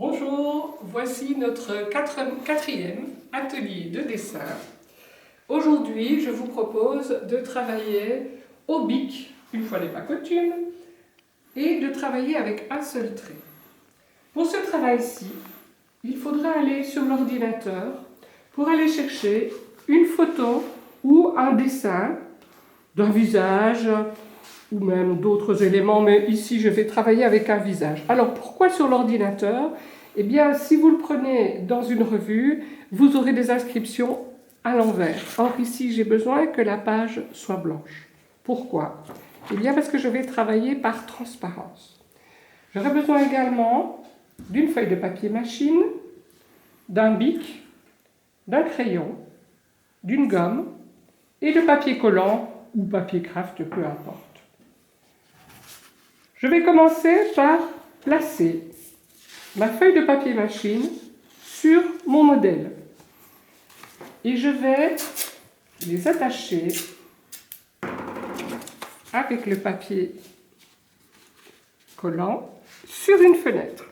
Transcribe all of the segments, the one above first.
Bonjour, voici notre quatrième atelier de dessin. Aujourd'hui, je vous propose de travailler au bic, une fois n'est pas coutume, et de travailler avec un seul trait. Pour ce travail-ci, il faudra aller sur l'ordinateur pour aller chercher une photo ou un dessin d'un visage ou même d'autres éléments, mais ici je vais travailler avec un visage. Alors pourquoi sur l'ordinateur? Eh bien, si vous le prenez dans une revue, vous aurez des inscriptions à l'envers. Or ici, j'ai besoin que la page soit blanche. Pourquoi? Eh bien parce que je vais travailler par transparence. J'aurai besoin également d'une feuille de papier machine, d'un bic, d'un crayon, d'une gomme et de papier collant ou papier craft, peu importe. Je vais commencer par placer ma feuille de papier machine sur mon modèle. Et je vais les attacher avec le papier collant sur une fenêtre.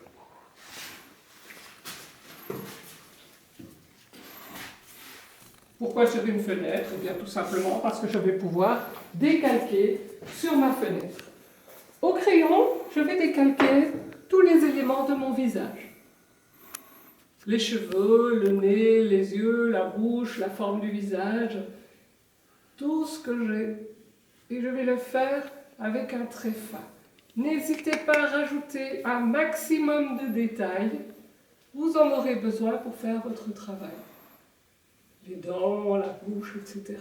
Pourquoi sur une fenêtre? Eh bien tout simplement parce que je vais pouvoir décalquer sur ma fenêtre. Au crayon, je vais décalquer tous les éléments de mon visage. Les cheveux, le nez, les yeux, la bouche, la forme du visage, tout ce que j'ai. Et je vais le faire avec un trait fin. N'hésitez pas à rajouter un maximum de détails. Vous en aurez besoin pour faire votre travail. Les dents, la bouche, etc.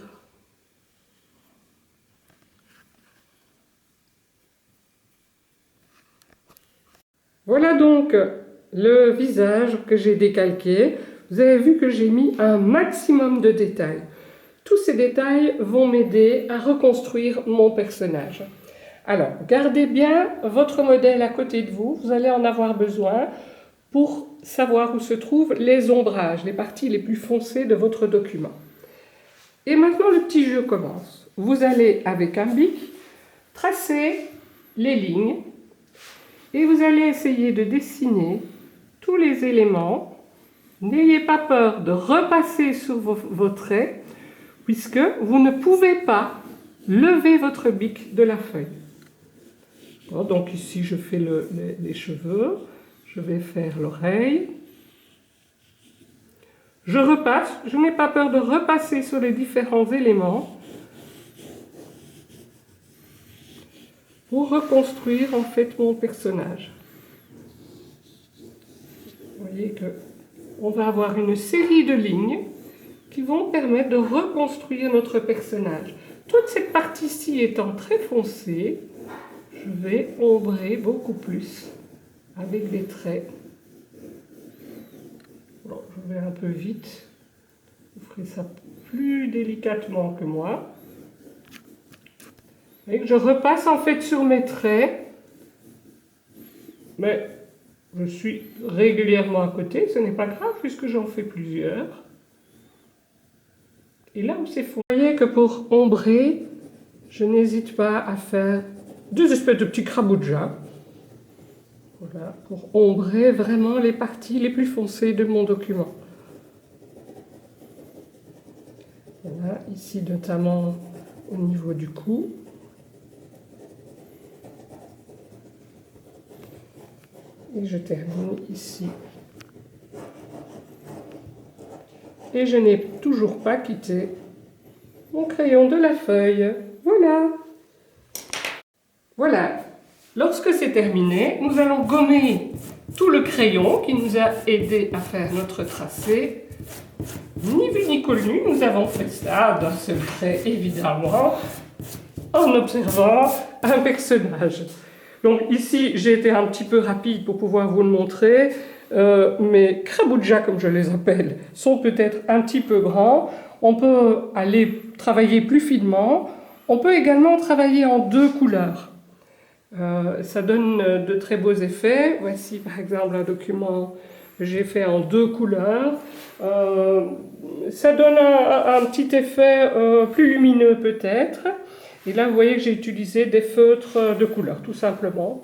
Voilà donc le visage que j'ai décalqué. Vous avez vu que j'ai mis un maximum de détails. Tous ces détails vont m'aider à reconstruire mon personnage. Alors, gardez bien votre modèle à côté de vous. Vous allez en avoir besoin pour savoir où se trouvent les ombrages, les parties les plus foncées de votre document. Et maintenant, le petit jeu commence. Vous allez, avec un bic, tracer les lignes. Et vous allez essayer de dessiner tous les éléments. N'ayez pas peur de repasser sur vos traits, puisque vous ne pouvez pas lever votre bic de la feuille. Bon, donc ici, je fais les cheveux. Je vais faire l'oreille. Je repasse. Je n'ai pas peur de repasser sur les différents éléments pour reconstruire en fait mon personnage. Vous voyez qu'on va avoir une série de lignes qui vont permettre de reconstruire notre personnage. Toute cette partie-ci étant très foncée, je vais ombrer beaucoup plus avec des traits. Bon, je vais un peu vite, vous ferez ça plus délicatement que moi. Et je repasse en fait sur mes traits, mais je suis régulièrement à côté, ce n'est pas grave puisque j'en fais plusieurs. Et là où c'est fou, vous voyez que pour ombrer, je n'hésite pas à faire deux espèces de petits craboujas. Voilà, pour ombrer vraiment les parties les plus foncées de mon document. Voilà, ici notamment au niveau du cou. Et je termine ici. Et je n'ai toujours pas quitté mon crayon de la feuille. Voilà. Voilà. Lorsque c'est terminé, nous allons gommer tout le crayon qui nous a aidé à faire notre tracé. Ni vu ni connu, nous avons fait ça d'un seul trait, évidemment, en observant un personnage. Donc ici, j'ai été un petit peu rapide pour pouvoir vous le montrer. Mes craboujas, comme je les appelle, sont peut-être un petit peu grands. On peut aller travailler plus finement. On peut également travailler en deux couleurs. Ça donne de très beaux effets. Voici par exemple un document que j'ai fait en deux couleurs. Ça donne un petit effet plus lumineux peut-être. Et là, vous voyez que j'ai utilisé des feutres de couleur, tout simplement.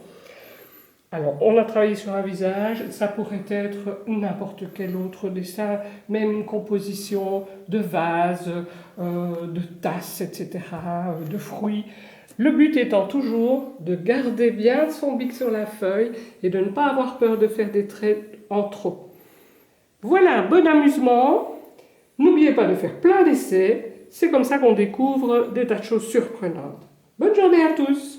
Alors, on a travaillé sur un visage, ça pourrait être n'importe quel autre dessin, même une composition de vases, de tasses, etc., de fruits. Le but étant toujours de garder bien son bic sur la feuille et de ne pas avoir peur de faire des traits en trop. Voilà, bon amusement. N'oubliez pas de faire plein d'essais. C'est comme ça qu'on découvre des tas de choses surprenantes. Bonne journée à tous!